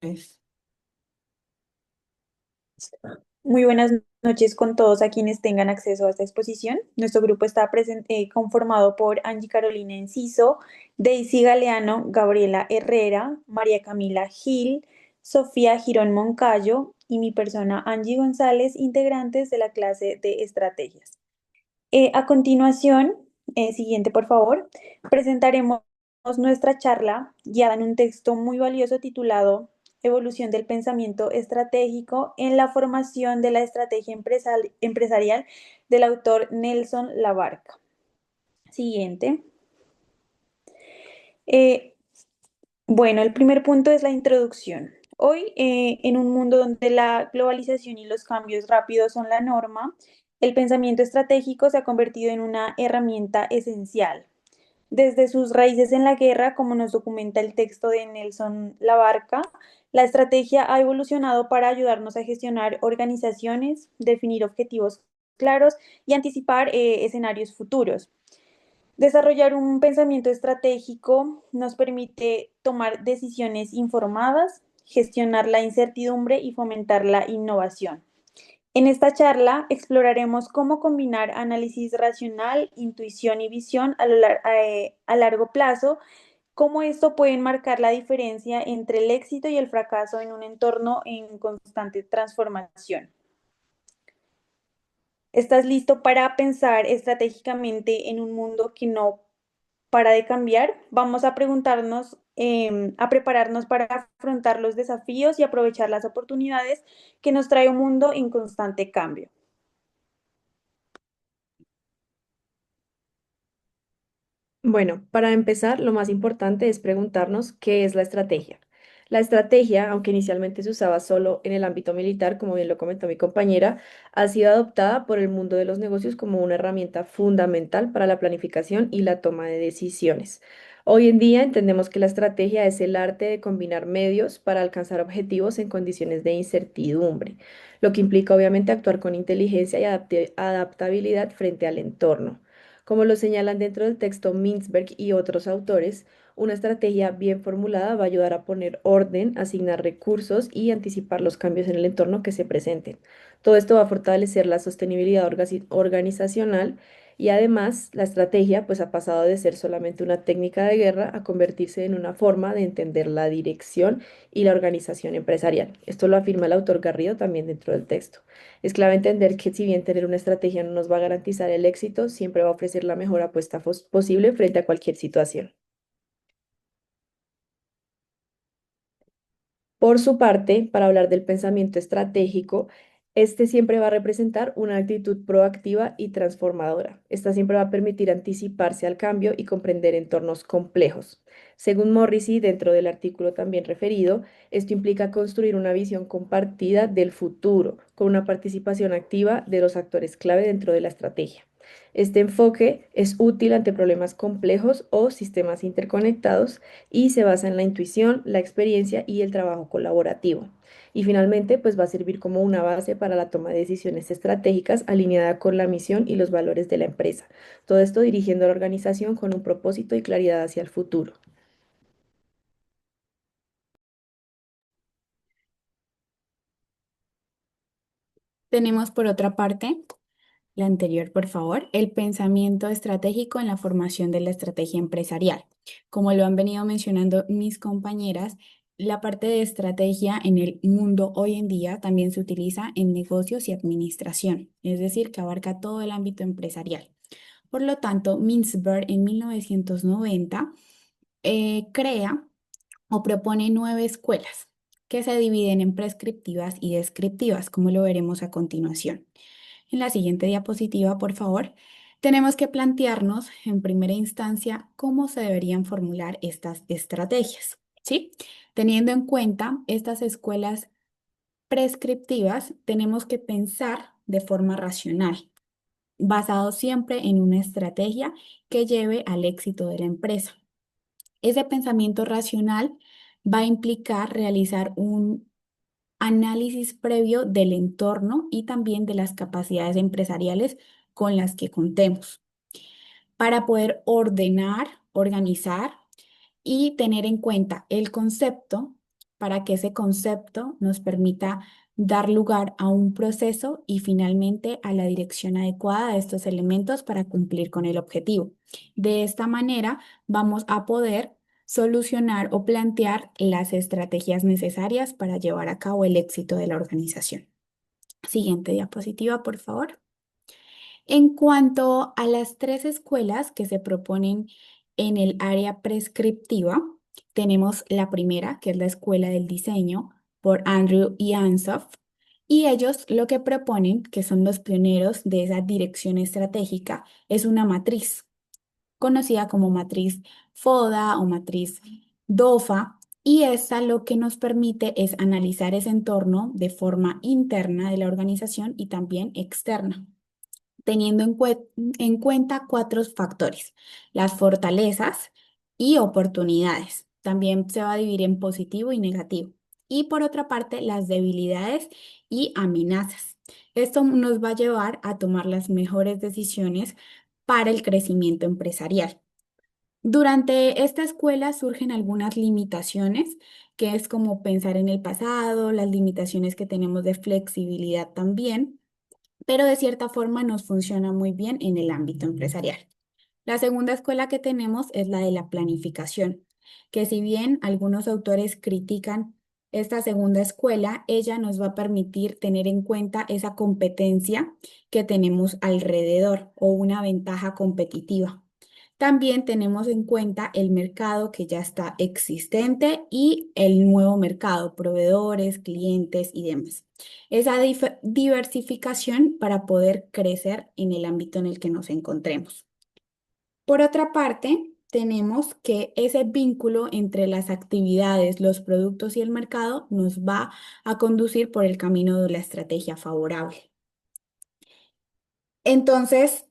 Pues, Muy buenas noches con todos a quienes tengan acceso a esta exposición. Nuestro grupo está conformado por Angie Carolina Enciso, Daisy Galeano, Gabriela Herrera, María Camila Gil, Sofía Girón Moncayo y mi persona Angie González, integrantes de la clase de estrategias. A continuación, siguiente por favor, presentaremos nuestra charla guiada en un texto muy valioso titulado Evolución del pensamiento estratégico en la formación de la estrategia empresarial del autor Nelson Labarca. Siguiente. Eh, bueno, el primer punto es la introducción. Hoy, en un mundo donde la globalización y los cambios rápidos son la norma, el pensamiento estratégico se ha convertido en una herramienta esencial. Desde sus raíces en la guerra, como nos documenta el texto de Nelson Labarca, la estrategia ha evolucionado para ayudarnos a gestionar organizaciones, definir objetivos claros y anticipar escenarios futuros. Desarrollar un pensamiento estratégico nos permite tomar decisiones informadas, gestionar la incertidumbre y fomentar la innovación. En esta charla exploraremos cómo combinar análisis racional, intuición y visión a largo plazo, cómo esto puede marcar la diferencia entre el éxito y el fracaso en un entorno en constante transformación. ¿Estás listo para pensar estratégicamente en un mundo que no para de cambiar? Vamos a preguntarnos, a prepararnos para afrontar los desafíos y aprovechar las oportunidades que nos trae un mundo en constante cambio. bueno, para empezar, lo más importante es preguntarnos qué es la estrategia. La estrategia, aunque inicialmente se usaba solo en el ámbito militar, como bien lo comentó mi compañera, ha sido adoptada por el mundo de los negocios como una herramienta fundamental para la planificación y la toma de decisiones. Hoy en día entendemos que la estrategia es el arte de combinar medios para alcanzar objetivos en condiciones de incertidumbre, lo que implica obviamente actuar con inteligencia y adaptabilidad frente al entorno. Como lo señalan dentro del texto Mintzberg y otros autores, una estrategia bien formulada va a ayudar a poner orden, asignar recursos y anticipar los cambios en el entorno que se presenten. Todo esto va a fortalecer la sostenibilidad organizacional y además la estrategia pues ha pasado de ser solamente una técnica de guerra a convertirse en una forma de entender la dirección y la organización empresarial. Esto lo afirma el autor Garrido también dentro del texto. Es clave entender que si bien tener una estrategia no nos va a garantizar el éxito, siempre va a ofrecer la mejor apuesta posible frente a cualquier situación. Por su parte, para hablar del pensamiento estratégico, este siempre va a representar una actitud proactiva y transformadora. Esta siempre va a permitir anticiparse al cambio y comprender entornos complejos. Según Morrissey, dentro del artículo también referido, esto implica construir una visión compartida del futuro, con una participación activa de los actores clave dentro de la estrategia. Este enfoque es útil ante problemas complejos o sistemas interconectados y se basa en la intuición, la experiencia y el trabajo colaborativo. Y finalmente, pues va a servir como una base para la toma de decisiones estratégicas alineada con la misión y los valores de la empresa. Todo esto dirigiendo a la organización con un propósito y claridad hacia el futuro. Tenemos por otra parte, la anterior, por favor, el pensamiento estratégico en la formación de la estrategia empresarial. Como lo han venido mencionando mis compañeras, la parte de estrategia en el mundo hoy en día también se utiliza en negocios y administración, es decir, que abarca todo el ámbito empresarial. Por lo tanto, Mintzberg en 1990 crea o propone 9 escuelas que se dividen en prescriptivas y descriptivas, como lo veremos a continuación. En la siguiente diapositiva, por favor, tenemos que plantearnos en primera instancia cómo se deberían formular estas estrategias, ¿sí? Teniendo en cuenta estas escuelas prescriptivas, tenemos que pensar de forma racional, basado siempre en una estrategia que lleve al éxito de la empresa. Ese pensamiento racional va a implicar realizar un análisis previo del entorno y también de las capacidades empresariales con las que contemos para poder ordenar, organizar y tener en cuenta el concepto para que ese concepto nos permita dar lugar a un proceso y finalmente a la dirección adecuada de estos elementos para cumplir con el objetivo. De esta manera vamos a poder solucionar o plantear las estrategias necesarias para llevar a cabo el éxito de la organización. Siguiente diapositiva, por favor. En cuanto a las tres escuelas que se proponen en el área prescriptiva, tenemos la primera, que es la Escuela del Diseño, por Andrew y Ansoff, y ellos lo que proponen, que son los pioneros de esa dirección estratégica, es una matriz, conocida como matriz FODA o matriz DOFA, y esta lo que nos permite es analizar ese entorno de forma interna de la organización y también externa teniendo en cuenta cuatro factores: las fortalezas y oportunidades. También se va a dividir en positivo y negativo. Y por otra parte, las debilidades y amenazas. Esto nos va a llevar a tomar las mejores decisiones para el crecimiento empresarial. Durante esta escuela surgen algunas limitaciones, que es como pensar en el pasado, las limitaciones que tenemos de flexibilidad también, pero de cierta forma nos funciona muy bien en el ámbito empresarial. La segunda escuela que tenemos es la de la planificación, que si bien algunos autores critican esta segunda escuela, ella nos va a permitir tener en cuenta esa competencia que tenemos alrededor o una ventaja competitiva. También tenemos en cuenta el mercado que ya está existente y el nuevo mercado, proveedores, clientes y demás. Esa diversificación para poder crecer en el ámbito en el que nos encontremos. Por otra parte, tenemos que ese vínculo entre las actividades, los productos y el mercado nos va a conducir por el camino de la estrategia favorable. Entonces,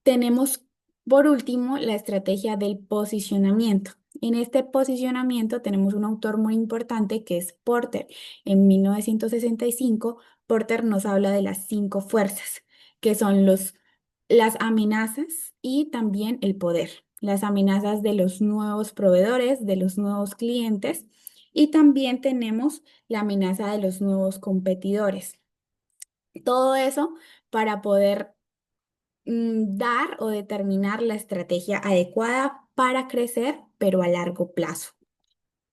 tenemos por último la estrategia del posicionamiento. En este posicionamiento tenemos un autor muy importante que es Porter. En 1965, Porter nos habla de las cinco fuerzas, que son las amenazas y también el poder. Las amenazas de los nuevos proveedores, de los nuevos clientes, y también tenemos la amenaza de los nuevos competidores. Todo eso para poder dar o determinar la estrategia adecuada para crecer, pero a largo plazo.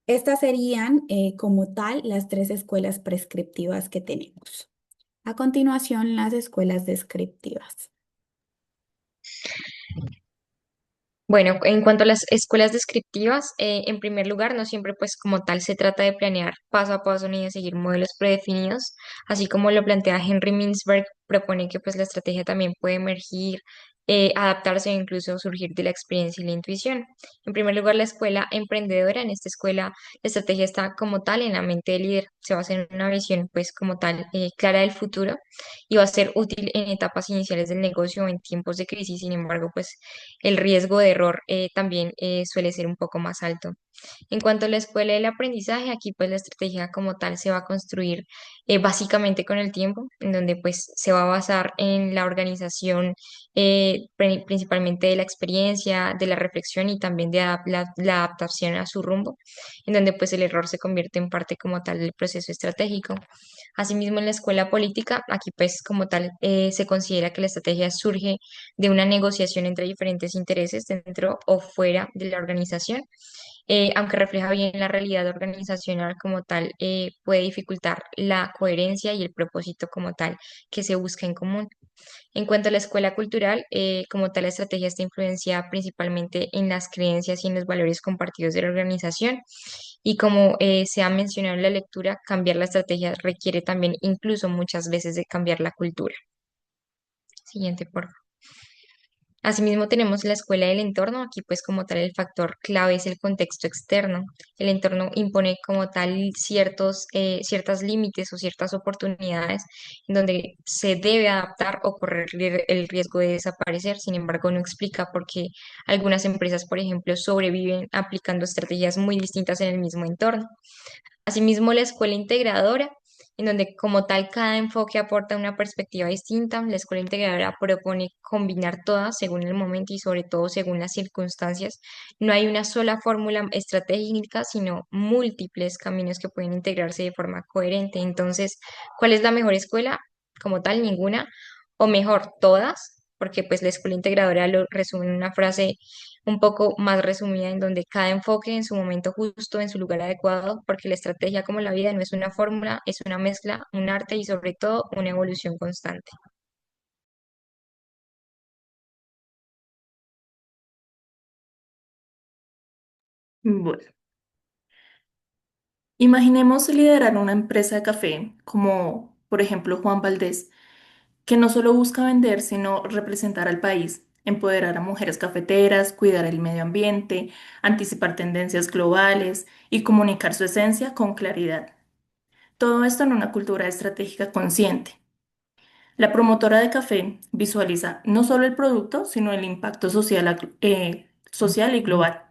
Estas serían, como tal, las tres escuelas prescriptivas que tenemos. A continuación, las escuelas descriptivas. Bueno, en cuanto a las escuelas descriptivas, en primer lugar, no siempre pues como tal se trata de planear paso a paso ni de seguir modelos predefinidos, así como lo plantea Henry Mintzberg, propone que pues la estrategia también puede emergir, adaptarse e incluso surgir de la experiencia y la intuición. En primer lugar, la escuela emprendedora, en esta escuela la estrategia está como tal en la mente del líder, se basa en una visión pues como tal clara del futuro y va a ser útil en etapas iniciales del negocio o en tiempos de crisis. Sin embargo, pues el riesgo de error también suele ser un poco más alto. En cuanto a la escuela del aprendizaje, aquí pues la estrategia como tal se va a construir básicamente con el tiempo, en donde pues se va a basar en la organización principalmente de la experiencia, de la reflexión y también de la adaptación a su rumbo, en donde pues el error se convierte en parte como tal del proceso estratégico. Asimismo, en la escuela política, aquí pues como tal se considera que la estrategia surge de una negociación entre diferentes intereses dentro o fuera de la organización, aunque refleja bien la realidad organizacional como tal, puede dificultar la coherencia y el propósito como tal que se busca en común. En cuanto a la escuela cultural, como tal, la estrategia está influenciada principalmente en las creencias y en los valores compartidos de la organización. Y como se ha mencionado en la lectura, cambiar la estrategia requiere también incluso muchas veces de cambiar la cultura. Siguiente, por favor. Asimismo, tenemos la escuela del entorno. Aquí, pues, como tal, el factor clave es el contexto externo. El entorno impone como tal ciertas límites o ciertas oportunidades en donde se debe adaptar o correr el riesgo de desaparecer. Sin embargo, no explica por qué algunas empresas, por ejemplo, sobreviven aplicando estrategias muy distintas en el mismo entorno. Asimismo, la escuela integradora. en donde como tal cada enfoque aporta una perspectiva distinta. La escuela integradora propone combinar todas según el momento y sobre todo según las circunstancias. No hay una sola fórmula estratégica, sino múltiples caminos que pueden integrarse de forma coherente. Entonces, ¿cuál es la mejor escuela? Como tal, ninguna, o mejor, todas, porque pues la escuela integradora lo resume en una frase un poco más resumida, en donde cada enfoque en su momento justo, en su lugar adecuado, porque la estrategia como la vida no es una fórmula, es una mezcla, un arte y sobre todo una evolución constante. Bueno, imaginemos liderar una empresa de café como, por ejemplo, Juan Valdés, que no solo busca vender, sino representar al país, empoderar a mujeres cafeteras, cuidar el medio ambiente, anticipar tendencias globales y comunicar su esencia con claridad. Todo esto en una cultura estratégica consciente. La promotora de café visualiza no solo el producto, sino el impacto social, social y global,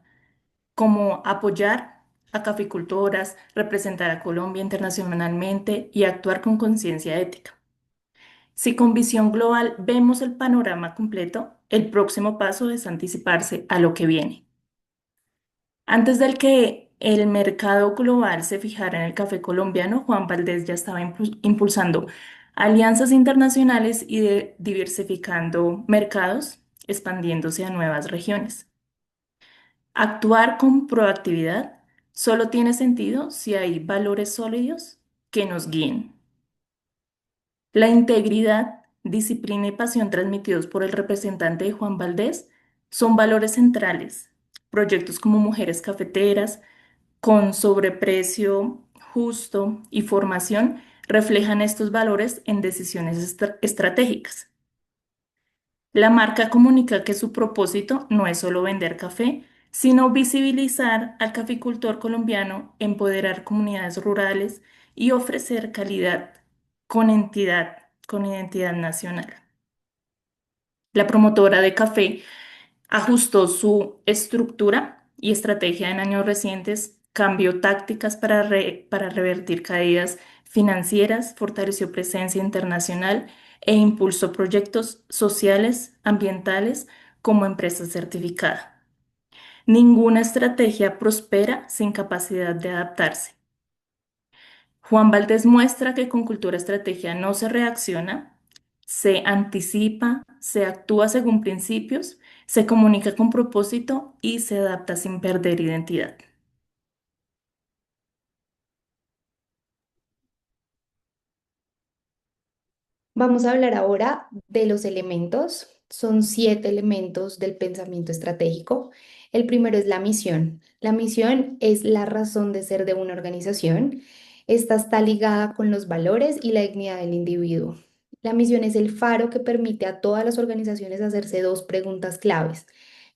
como apoyar a caficultoras, representar a Colombia internacionalmente y actuar con conciencia ética. Si con visión global vemos el panorama completo, el próximo paso es anticiparse a lo que viene. Antes del que el mercado global se fijara en el café colombiano, Juan Valdés ya estaba impulsando alianzas internacionales y diversificando mercados, expandiéndose a nuevas regiones. Actuar con proactividad solo tiene sentido si hay valores sólidos que nos guíen. La integridad, disciplina y pasión transmitidos por el representante de Juan Valdés son valores centrales. Proyectos como Mujeres Cafeteras, con sobreprecio justo y formación, reflejan estos valores en decisiones estratégicas. La marca comunica que su propósito no es solo vender café, sino visibilizar al caficultor colombiano, empoderar comunidades rurales y ofrecer calidad con identidad nacional. La promotora de café ajustó su estructura y estrategia en años recientes, cambió tácticas para revertir caídas financieras, fortaleció presencia internacional e impulsó proyectos sociales, ambientales como empresa certificada. Ninguna estrategia prospera sin capacidad de adaptarse. Juan Valdés muestra que con cultura estrategia no se reacciona, se anticipa, se actúa según principios, se comunica con propósito y se adapta sin perder identidad. Vamos a hablar ahora de los elementos. Son 7 elementos del pensamiento estratégico. El primero es la misión. La misión es la razón de ser de una organización. Esta está ligada con los valores y la dignidad del individuo. La misión es el faro que permite a todas las organizaciones hacerse 2 preguntas claves: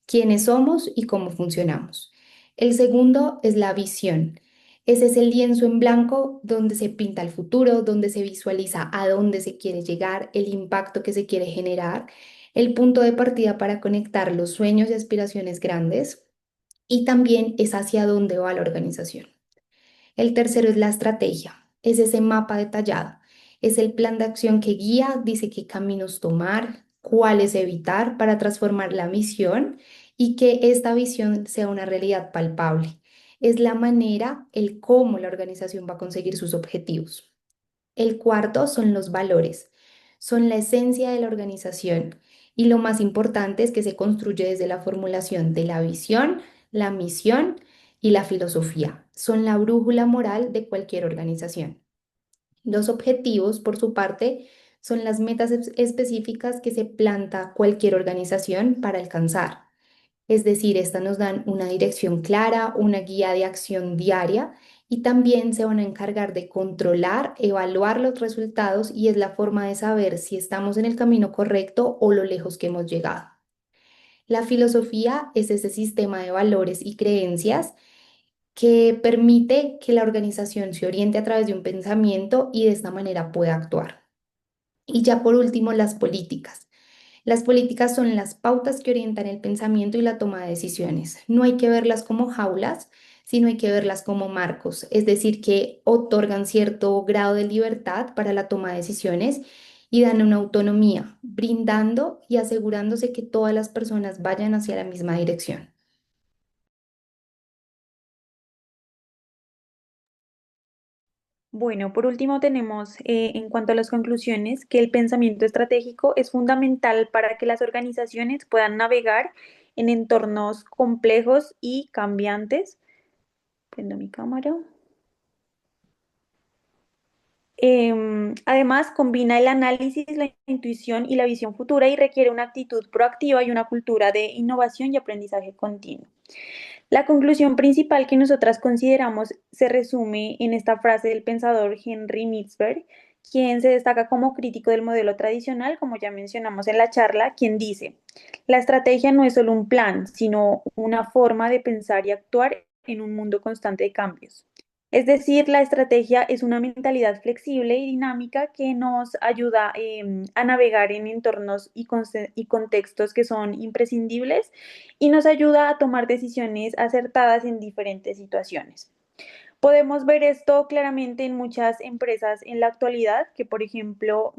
¿quiénes somos y cómo funcionamos? El segundo es la visión. Ese es el lienzo en blanco donde se pinta el futuro, donde se visualiza a dónde se quiere llegar, el impacto que se quiere generar, el punto de partida para conectar los sueños y aspiraciones grandes, y también es hacia dónde va la organización. El tercero es la estrategia, es ese mapa detallado, es el plan de acción que guía, dice qué caminos tomar, cuáles evitar para transformar la visión y que esta visión sea una realidad palpable. Es la manera, el cómo la organización va a conseguir sus objetivos. El cuarto son los valores, son la esencia de la organización y lo más importante es que se construye desde la formulación de la visión, la misión y la filosofía. Son la brújula moral de cualquier organización. Los objetivos, por su parte, son las metas específicas que se planta cualquier organización para alcanzar. Es decir, estas nos dan una dirección clara, una guía de acción diaria y también se van a encargar de controlar, evaluar los resultados y es la forma de saber si estamos en el camino correcto o lo lejos que hemos llegado. La filosofía es ese sistema de valores y creencias que permite que la organización se oriente a través de un pensamiento y de esta manera pueda actuar. Y ya por último, las políticas. Las políticas son las pautas que orientan el pensamiento y la toma de decisiones. No hay que verlas como jaulas, sino hay que verlas como marcos, es decir, que otorgan cierto grado de libertad para la toma de decisiones y dan una autonomía, brindando y asegurándose que todas las personas vayan hacia la misma dirección. Bueno, por último tenemos en cuanto a las conclusiones que el pensamiento estratégico es fundamental para que las organizaciones puedan navegar en entornos complejos y cambiantes. Prendo mi cámara. Además, combina el análisis, la intuición y la visión futura y requiere una actitud proactiva y una cultura de innovación y aprendizaje continuo. La conclusión principal que nosotras consideramos se resume en esta frase del pensador Henry Mintzberg, quien se destaca como crítico del modelo tradicional, como ya mencionamos en la charla, quien dice, la estrategia no es solo un plan, sino una forma de pensar y actuar en un mundo constante de cambios. Es decir, la estrategia es una mentalidad flexible y dinámica que nos ayuda a navegar en entornos y contextos que son imprescindibles y nos ayuda a tomar decisiones acertadas en diferentes situaciones. Podemos ver esto claramente en muchas empresas en la actualidad, que por ejemplo,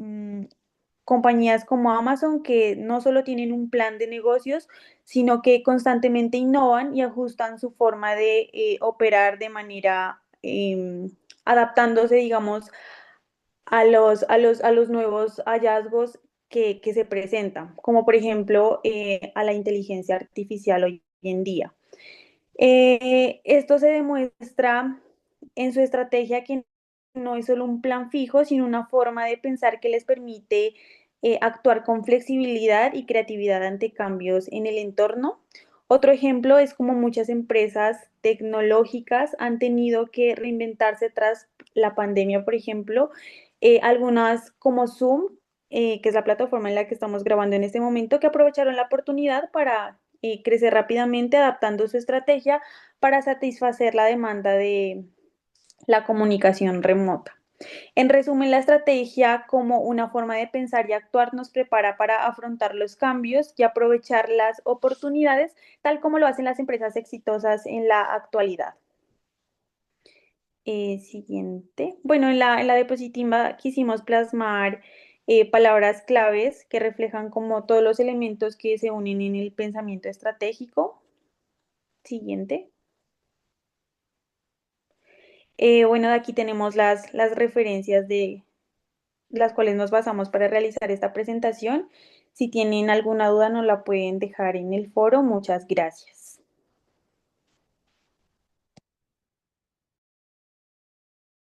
compañías como Amazon, que no solo tienen un plan de negocios, sino que constantemente innovan y ajustan su forma de operar de manera adaptándose, digamos, a los nuevos hallazgos que se presentan, como por ejemplo a la inteligencia artificial hoy en día. Esto se demuestra en su estrategia que no es solo un plan fijo, sino una forma de pensar que les permite actuar con flexibilidad y creatividad ante cambios en el entorno. Otro ejemplo es como muchas empresas tecnológicas han tenido que reinventarse tras la pandemia, por ejemplo, algunas como Zoom, que es la plataforma en la que estamos grabando en este momento, que aprovecharon la oportunidad para crecer rápidamente adaptando su estrategia para satisfacer la demanda de la comunicación remota. En resumen, la estrategia como una forma de pensar y actuar nos prepara para afrontar los cambios y aprovechar las oportunidades, tal como lo hacen las empresas exitosas en la actualidad. Siguiente. Bueno, en la diapositiva quisimos plasmar palabras claves que reflejan como todos los elementos que se unen en el pensamiento estratégico. Siguiente. Bueno, de aquí tenemos las referencias de las cuales nos basamos para realizar esta presentación. Si tienen alguna duda, nos la pueden dejar en el foro. Muchas gracias.